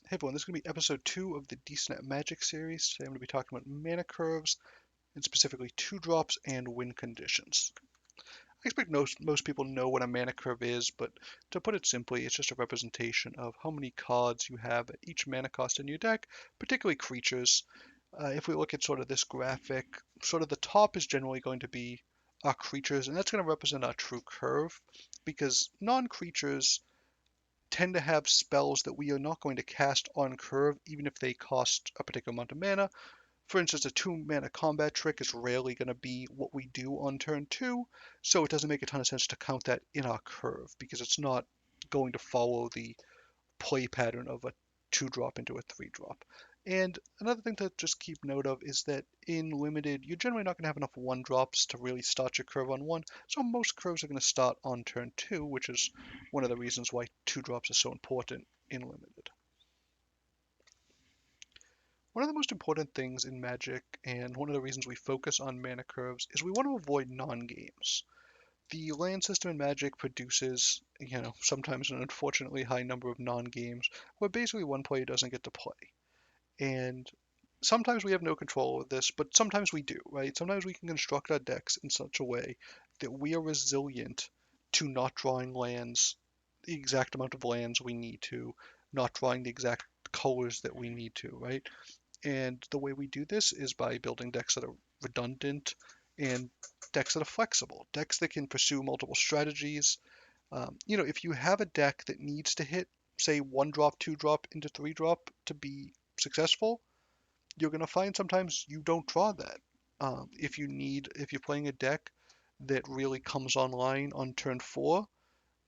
Hey everyone, this is going to be episode 2 of the Decent at Magic series. Today I'm going to be talking about mana curves, and specifically 2 drops and win conditions. I expect most people know what a mana curve is, but to put it simply, it's just a representation of how many cards you have at each mana cost in your deck, particularly creatures. If we look at sort of this graphic, sort of the top is generally going to be our creatures, and that's going to represent our true curve, because non-creatures tend to have spells that we are not going to cast on curve, even if they cost a particular amount of mana. For instance, a 2 mana combat trick is rarely going to be what we do on turn 2, so it doesn't make a ton of sense to count that in our curve, because it's not going to follow the play pattern of a 2 drop into a 3 drop. And another thing to just keep note of is that in limited, you're generally not going to have enough 1 drops to really start your curve on 1. So most curves are going to start on turn 2, which is one of the reasons why 2 drops are so important in limited. One of the most important things in Magic, and one of the reasons we focus on mana curves, is we want to avoid non-games. The land system in Magic produces, sometimes an unfortunately high number of non-games where basically one player doesn't get to play. And sometimes we have no control of this, but sometimes we do, right? Sometimes we can construct our decks in such a way that we are resilient to not drawing lands, the exact amount of lands we need to, not drawing the exact colors that we need to, right? And the way we do this is by building decks that are redundant and decks that are flexible, decks that can pursue multiple strategies. If you have a deck that needs to hit, say, 1 drop, 2 drop into 3 drop to be successful, you're going to find sometimes you don't draw that. If you're playing a deck that really comes online on turn 4,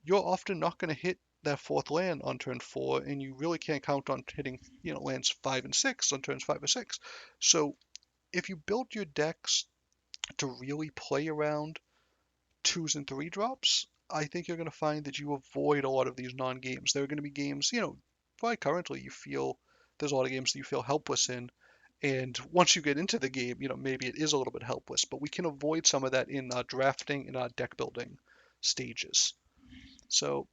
you're often not going to hit that fourth land on turn 4, and you really can't count on hitting, lands 5 and 6 on turns 5 or 6. So if you build your decks to really play around 2s and 3 drops, I think you're going to find that you avoid a lot of these non-games. There are going to be games, probably currently you feel there's a lot of games that you feel helpless in, and once you get into the game, maybe it is a little bit helpless, but we can avoid some of that in our drafting and our deck building stages. So,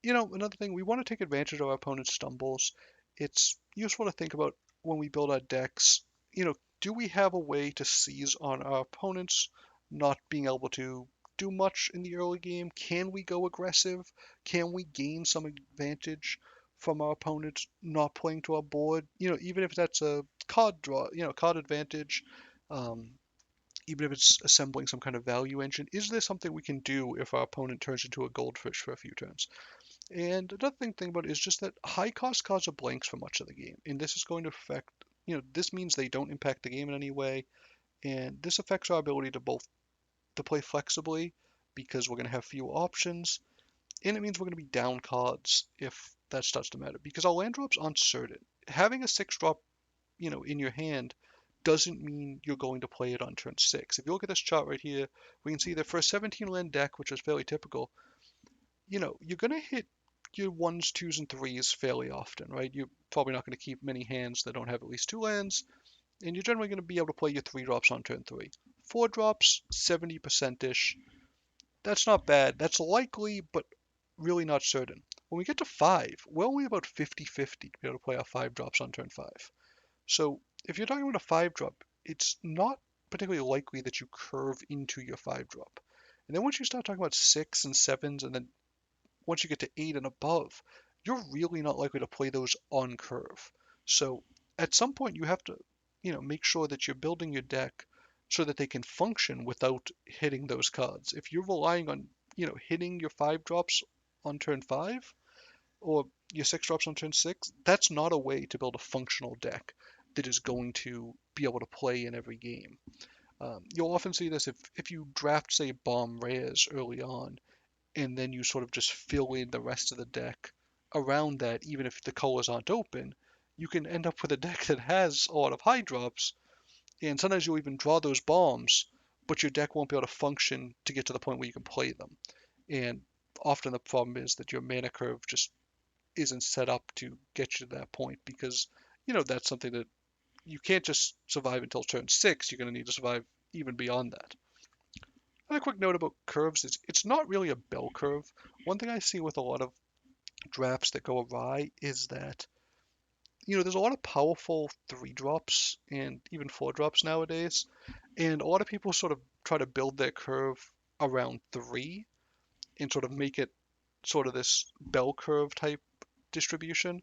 another thing, we want to take advantage of our opponent's stumbles. It's useful to think about when we build our decks, do we have a way to seize on our opponents not being able to do much in the early game? Can we go aggressive? Can we gain some advantage from our opponents not playing to our board? Even if that's a card draw, card advantage, um, even if it's assembling some kind of value engine, is there something we can do if our opponent turns into a goldfish for a few turns? And another thing about it is just that high cost cards are blanks for much of the game, and this is going to affect, this means they don't impact the game in any way, and this affects our ability to play flexibly because we're going to have fewer options, and it means we're going to be down cards if that starts to matter because our land drops aren't certain. Having a 6 drop, in your hand doesn't mean you're going to play it on turn 6. If you look at this chart right here, we can see that for a 17 land deck, which is fairly typical, you're going to hit your 1s, 2s, and 3s fairly often, right? You're probably not going to keep many hands that don't have at least 2 lands, and you're generally going to be able to play your 3 drops on turn 3. 4 drops, 70%-ish. That's not bad. That's likely, but really not certain. When we get to 5, we're only about 50-50 to be able to play our 5 drops on turn 5. So if you're talking about a 5 drop, it's not particularly likely that you curve into your 5 drop. And then once you start talking about 6 and 7s, and then once you get to 8 and above, you're really not likely to play those on curve. So at some point you have to, make sure that you're building your deck so that they can function without hitting those cards. If you're relying on, hitting your 5 drops on turn 5 or your 6 drops on turn 6, that's not a way to build a functional deck that is going to be able to play in every game. You'll often see this if you draft, say, bomb rares early on, and then you sort of just fill in the rest of the deck around that, even if the colors aren't open, you can end up with a deck that has a lot of high drops, and sometimes you'll even draw those bombs, but your deck won't be able to function to get to the point where you can play them. And often the problem is that your mana curve just isn't set up to get you to that point because, that's something that you can't just survive until turn 6. You're going to need to survive even beyond that. And a quick note about curves is it's not really a bell curve. One thing I see with a lot of drafts that go awry is that there's a lot of powerful 3 drops and even 4 drops nowadays, and a lot of people sort of try to build their curve around 3 and sort of make it sort of this bell curve type distribution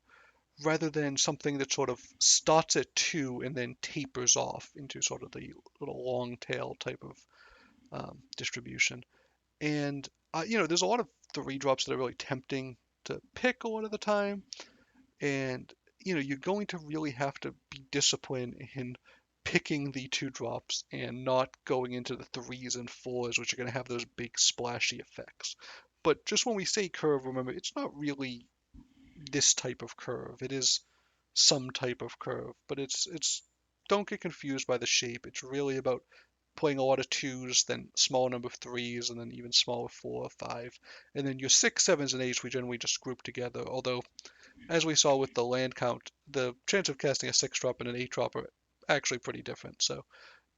rather than something that sort of starts at 2 and then tapers off into sort of the little long tail type of distribution. And there's a lot of 3 drops that are really tempting to pick a lot of the time, and you're going to really have to be disciplined in picking the 2 drops and not going into the 3s and 4s, which are going to have those big splashy effects. But just when we say curve, remember, it's not really this type of curve. It is some type of curve, but it's don't get confused by the shape. It's really about playing a lot of 2s, then small number of 3s, and then even smaller 4 or 5. And then your 6, 7s, and 8s we generally just group together. Although, as we saw with the land count, the chance of casting a 6 drop and an 8 drop are actually pretty different. So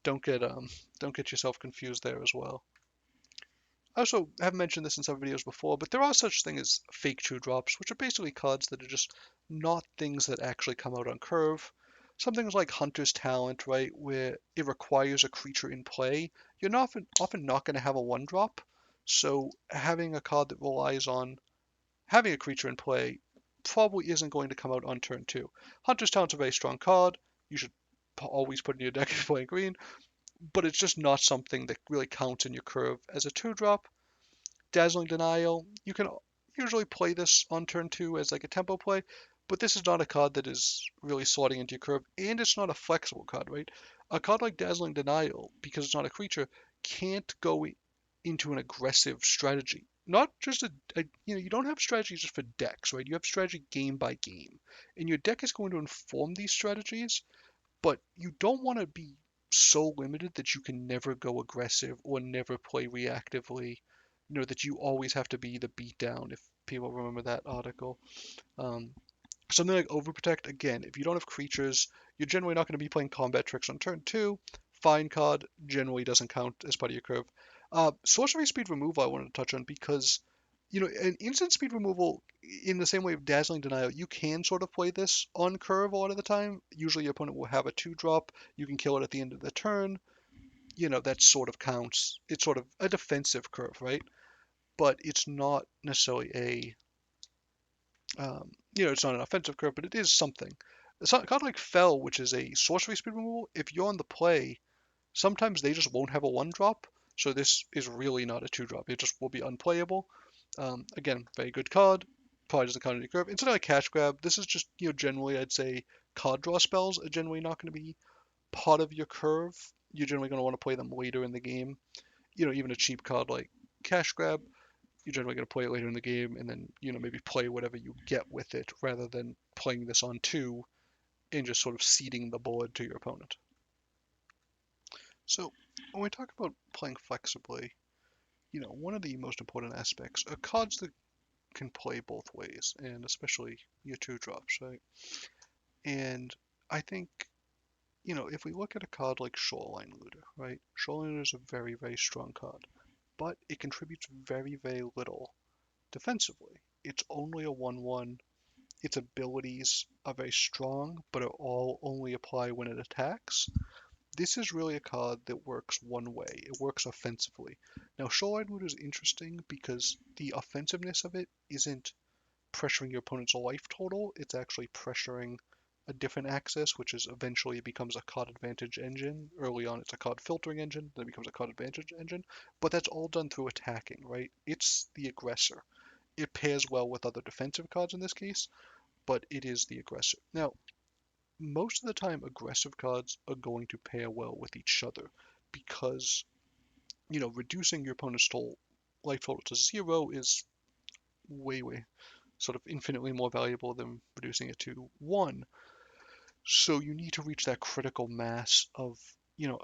don't get yourself confused there as well. I also have mentioned this in some videos before, but there are such things as fake 2 drops, which are basically cards that are just not things that actually come out on curve. Some things like Hunter's Talent, right, where it requires a creature in play. You're not often not going to have a 1 drop, so having a card that relies on having a creature in play probably isn't going to come out on turn 2. Hunter's Talent's a very strong card. You should always put in your deck if you're playing green, but it's just not something that really counts in your curve as a 2 drop. Dazzling Denial, you can usually play this on turn 2 as like a tempo play, but this is not a card that is really slotting into your curve, and it's not a flexible card, right? A card like Dazzling Denial, because it's not a creature, can't go into an aggressive strategy. Not just you don't have strategy just for decks, right? You have strategy game by game, and your deck is going to inform these strategies, but you don't want to be so limited that you can never go aggressive or never play reactively. That you always have to be the beatdown, if people remember that article. Um, Something like Overprotect, again, if you don't have creatures, you're generally not going to be playing combat tricks on turn 2. Fine card generally doesn't count as part of your curve. Sorcery speed removal I wanted to touch on because, an instant speed removal, in the same way of Dazzling Denial, you can sort of play this on curve a lot of the time. Usually your opponent will have a 2 drop. You can kill it at the end of the turn. That sort of counts. It's sort of a defensive curve, right? But it's not necessarily it's not an offensive curve, but it is something. It's not kind of like Fell, which is a sorcery speed removal. If you're on the play, sometimes they just won't have a 1 drop, so this is really not a 2 drop. It just will be unplayable. Again, very good card. Probably doesn't count any curve. Instead of a cash grab, this is just generally I'd say card draw spells are generally not going to be part of your curve. You're generally going to want to play them later in the game. Even a cheap card like cash grab, you're generally going to play it later in the game and then maybe play whatever you get with it rather than playing this on 2 and just sort of ceding the board to your opponent. So when we talk about playing flexibly, one of the most important aspects are cards that can play both ways, and especially your 2 drops, right? And I think if we look at a card like Shoreline Looter, right? Shoreline Looter is a very, very strong card, but it contributes very, very little defensively. It's only a 1/1. Its abilities are very strong, but are all only apply when it attacks. This is really a card that works one way. It works offensively. Now, Shoreline Wood is interesting because the offensiveness of it isn't pressuring your opponent's life total. It's actually pressuring a different axis, which is eventually it becomes a card advantage engine. Early on, it's a card filtering engine, then it becomes a card advantage engine. But that's all done through attacking, right? It's the aggressor. It pairs well with other defensive cards in this case, but it is the aggressor. Now, most of the time, aggressive cards are going to pair well with each other because, reducing your opponent's life total to 0 is way, way sort of infinitely more valuable than reducing it to 1. So you need to reach that critical mass of,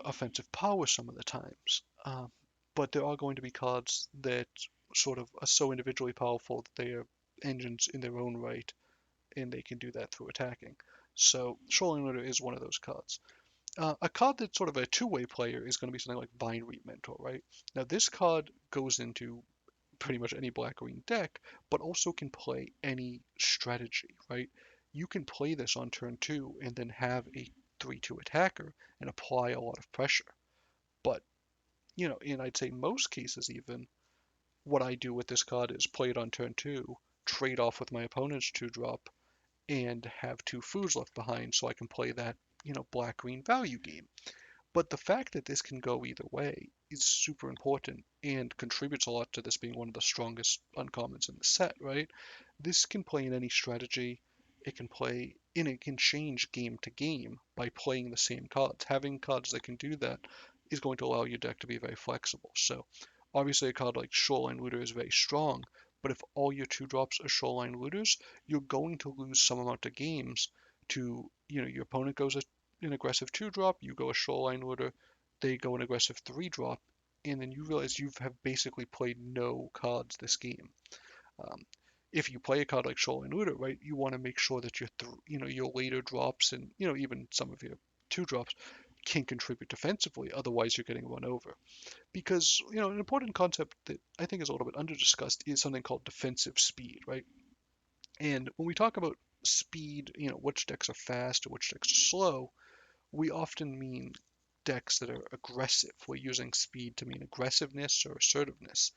offensive power some of the times. But there are going to be cards that sort of are so individually powerful that they are engines in their own right, and they can do that through attacking. So Shoreline Looter is one of those cards. A card that's sort of a two-way player is going to be something like Vine-Reap Mentor, right? Now this card goes into pretty much any black-green deck, but also can play any strategy, right? you can play this on turn two and then have a 3-2 attacker and apply a lot of pressure. But, in I'd say most cases even, what I do with this card is play it on turn two, trade off with my opponent's 2-drop, and have 2 foods left behind so I can play that, black-green value game. But the fact that this can go either way is super important and contributes a lot to this being one of the strongest uncommons in the set, right? This can play in any strategy. It can change game to game by playing the same cards. Having cards that can do that is going to allow your deck to be very flexible. So obviously a card like Shoreline Looter is very strong, but if all your 2-drops are Shoreline Looters, you're going to lose some amount of games to, your opponent goes an aggressive 2-drop, you go a Shoreline Looter, they go an aggressive 3-drop, and then you realize you have basically played no cards this game. Um, if you play a card like Shoreline Looter, right, you want to make sure that your later drops and even some of your 2-drops can contribute defensively. Otherwise, you're getting run over. Because an important concept that I think is a little bit under discussed is something called defensive speed, right? And when we talk about speed, which decks are fast or which decks are slow, we often mean decks that are aggressive. We're using speed to mean aggressiveness or assertiveness.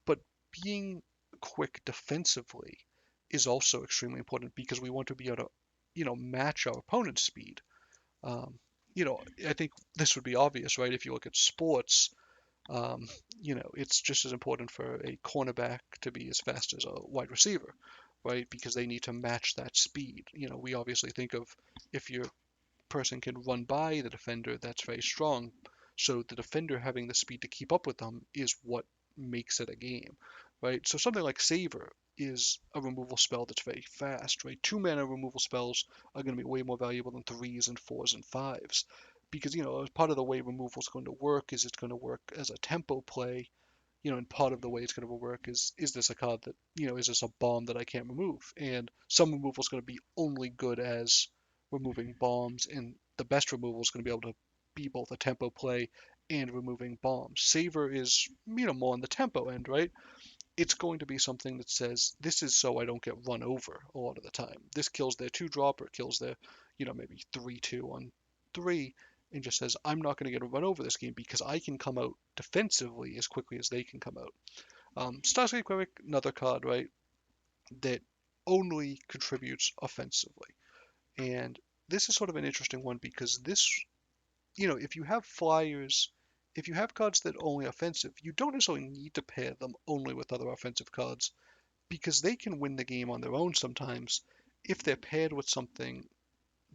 But being quick defensively is also extremely important because we want to be able to, match our opponent's speed. Um, I think this would be obvious, right? If you look at sports, um, it's just as important for a cornerback to be as fast as a wide receiver, right? Because they need to match that speed. We obviously think of if your person can run by the defender, that's very strong. So the defender having the speed to keep up with them is what makes it a game, right? So something like Saver is a removal spell that's very fast, right? 2-mana removal spells are going to be way more valuable than 3s and 4s and 5s. Because, part of the way removal is going to work is it's going to work as a tempo play, and part of the way it's going to work is this a card that, is this a bomb that I can't remove? And some removal is going to be only good as removing bombs, and the best removal is going to be able to be both a tempo play and removing bombs. Saver is, more on the tempo end, right? It's going to be something that says, this is so I don't get run over a lot of the time. This kills their 2-drop or it kills their, maybe 3-2 on 3, and just says, I'm not going to get run over this game because I can come out defensively as quickly as they can come out. Starscape Cleric, another card, right, that only contributes offensively. And this is sort of an interesting one because this, if you have flyers, if you have cards that are only offensive, you don't necessarily need to pair them only with other offensive cards because they can win the game on their own sometimes if they're paired with something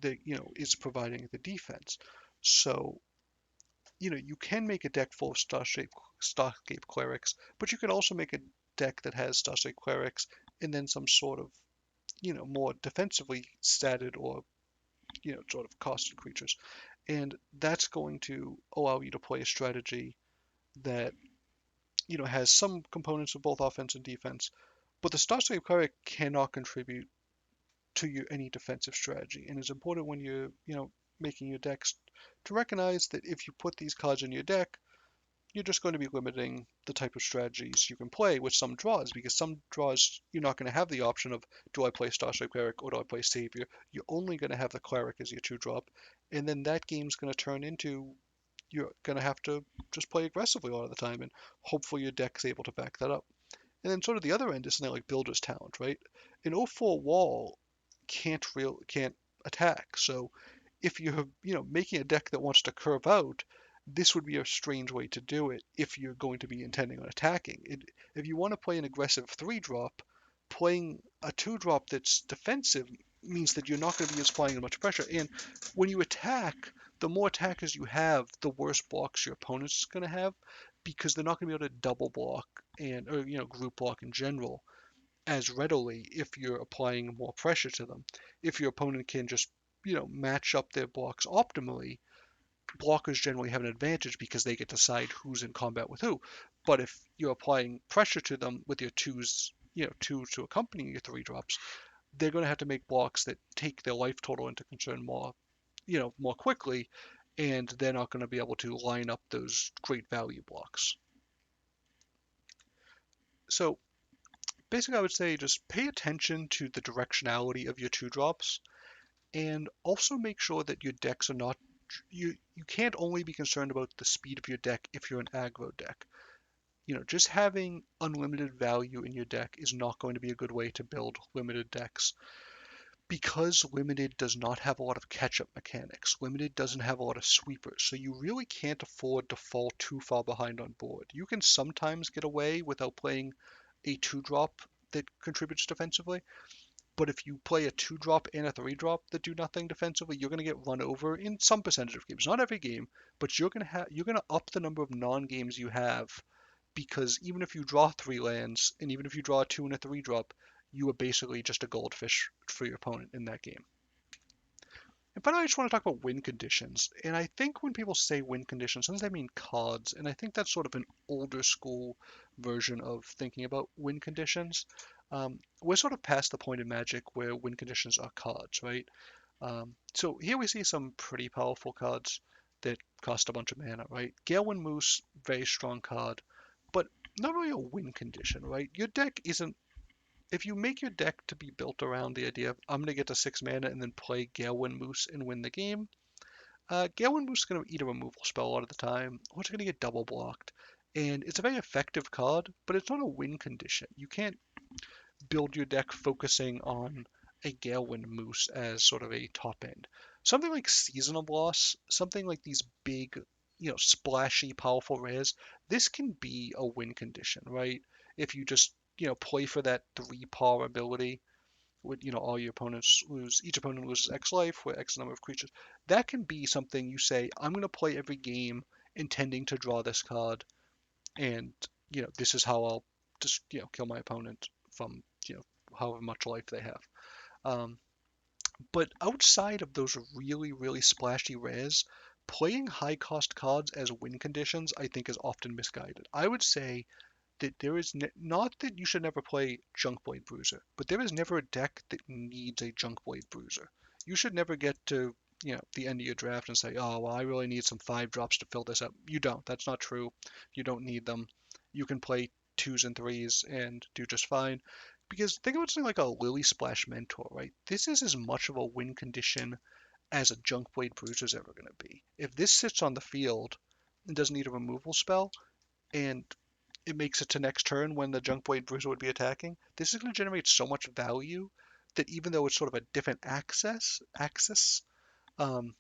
that, is providing the defense. So, you can make a deck full of Starscape Clerics, but you can also make a deck that has Starscape Clerics and then some sort of, more defensively statted or, sort of costed creatures. And that's going to allow you to play a strategy that, has some components of both offense and defense. But the Starscape Cleric cannot contribute to any defensive strategy. And it's important when you're, making your decks to recognize that if you put these cards in your deck, you're just going to be limiting the type of strategies you can play with some draws, because some draws you're not going to have the option of, do I play Starship Cleric or do I play Savior? You're only going to have the Cleric as your 2-drop, and then that game's going to turn into, you're going to have to just play aggressively a lot of the time, and hopefully your deck's able to back that up. And then sort of the other end is something like Builder's Talent, right? An 0-4 wall can't attack, so if you're making a deck that wants to curve out, this would be a strange way to do it if you're going to be intending on attacking. If you want to play an aggressive 3-drop, playing a 2-drop that's defensive means that you're not going to be applying as much pressure. And when you attack, the more attackers you have, the worse blocks your opponent's going to have, because they're not going to be able to double block or group block in general as readily if you're applying more pressure to them. If your opponent can just match up their blocks optimally, blockers generally have an advantage because they get to decide who's in combat with who. But if you're applying pressure to them with your 2s, 2 to accompany your 3-drops, they're going to have to make blocks that take their life total into concern more, more quickly, and they're not going to be able to line up those great value blocks. So Basically, I would say just pay attention to the directionality of your two drops, and also make sure that your decks are not. You can't only be concerned about the speed of your deck if you're an aggro deck. Just having unlimited value in your deck is not going to be a good way to build limited decks. Because limited does not have a lot of catch-up mechanics, limited doesn't have a lot of sweepers, so you really can't afford to fall too far behind on board. You can sometimes get away without playing a 2-drop that contributes defensively, but if you play a 2-drop and a 3-drop that do nothing defensively, you're going to get run over in some percentage of games. Not every game, but you're going to up the number of non-games you have, because even if you draw 3 lands, and even if you draw a 2 and a 3-drop, you are basically just a goldfish for your opponent in that game. And finally, I just want to talk about win conditions. And I think when people say win conditions, sometimes they mean cards. And I think that's sort of an older school version of thinking about win conditions. We're sort of past the point in Magic where win conditions are cards, right? So here we see some pretty powerful cards that cost a bunch of mana, right? Galewind Moose, very strong card, but not really a win condition, right? Your deck isn't. If you make your deck to be built around the idea of I'm going to get to 6 mana and then play Galewind Moose and win the game, Galewind Moose is going to eat a removal spell a lot of the time, or it's going to get double blocked. And it's a very effective card, but it's not a win condition. You can't build your deck focusing on a Galewind Moose as sort of a top end. Something like Season of Loss, something like these big, splashy, powerful rares, this can be a win condition, right? If you just, play for that 3 power ability, with, all your opponents lose, each opponent loses X life with X number of creatures. That can be something you say, I'm going to play every game intending to draw this card, and this is how I'll just kill my opponent from however much life they have. Um, but outside of those really really splashy rares, playing high cost cards as win conditions I think is often misguided. I would say that there is not that you should never play Junkblade Bruiser, but there is never a deck that needs a Junkblade Bruiser. You should never get to the end of your draft and say, oh well, I really need some 5 drops to fill this up. You don't. That's not true. You don't need them. You can play 2s and 3s and do just fine. Because think about something like a Lily Splash Mentor, right? This is as much of a win condition as a Junkblade Bruiser is ever going to be. If this sits on the field and doesn't need a removal spell, and it makes it to next turn when the Junkblade Bruiser would be attacking, this is going to generate so much value that even though it's sort of a different axis, um,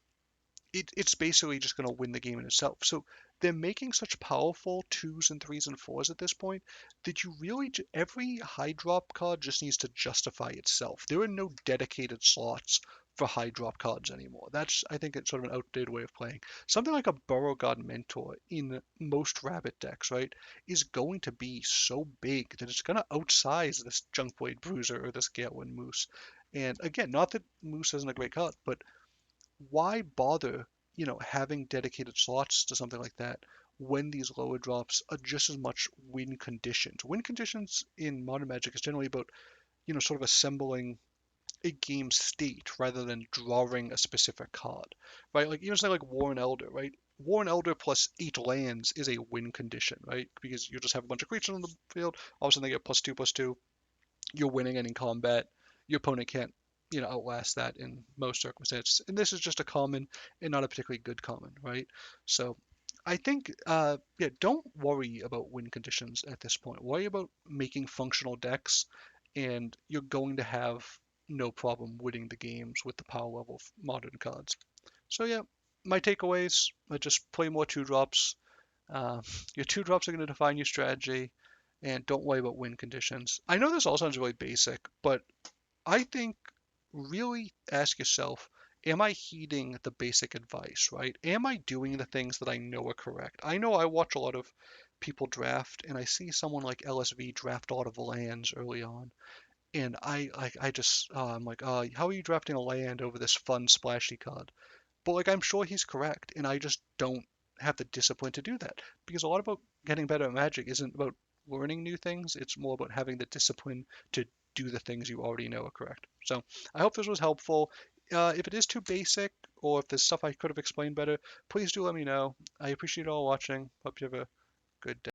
it's basically just going to win the game in itself. So they're making such powerful 2s and 3s and 4s at this point that you really, every high drop card just needs to justify itself. There are no dedicated slots for high drop cards anymore. That's, I think, it's sort of an outdated way of playing. Something like a Burrow God Mentor in most Rabbit decks, right, is going to be so big that it's going to outsize this Junkblade Bruiser or this Galewind Moose. And again, not that Moose isn't a great card, but why bother, having dedicated slots to something like that when these lower drops are just as much win conditions? Win conditions in Modern Magic is generally about, sort of assembling a game state rather than drawing a specific card, right? Like even something like War and Elder, right? War and Elder plus 8 lands is a win condition, right? Because you just have a bunch of creatures on the field, all of a sudden they get +2/+2, you're winning, and in combat, your opponent can't, outlast that in most circumstances. And this is just a common and not a particularly good common, right? So I think, yeah, don't worry about win conditions at this point. Worry about making functional decks, and you're going to have no problem winning the games with the power level of modern cards. So yeah, my takeaways are just play more 2 drops. Uh, your 2 drops are going to define your strategy, and don't worry about win conditions. I know this all sounds really basic, but I think really ask yourself, am I heeding the basic advice, right? Am I doing the things that I know are correct? I know I watch a lot of people draft, and I see someone like LSV draft a lot of lands early on, and I just, I'm like, how are you drafting a land over this fun splashy card? But like I'm sure he's correct, and I just don't have the discipline to do that, because a lot about getting better at Magic isn't about learning new things. It's more about having the discipline to do the things you already know are correct. So I hope this was helpful. If it is too basic, or if there's stuff I could have explained better, please do let me know. I appreciate you all watching. Hope you have a good day.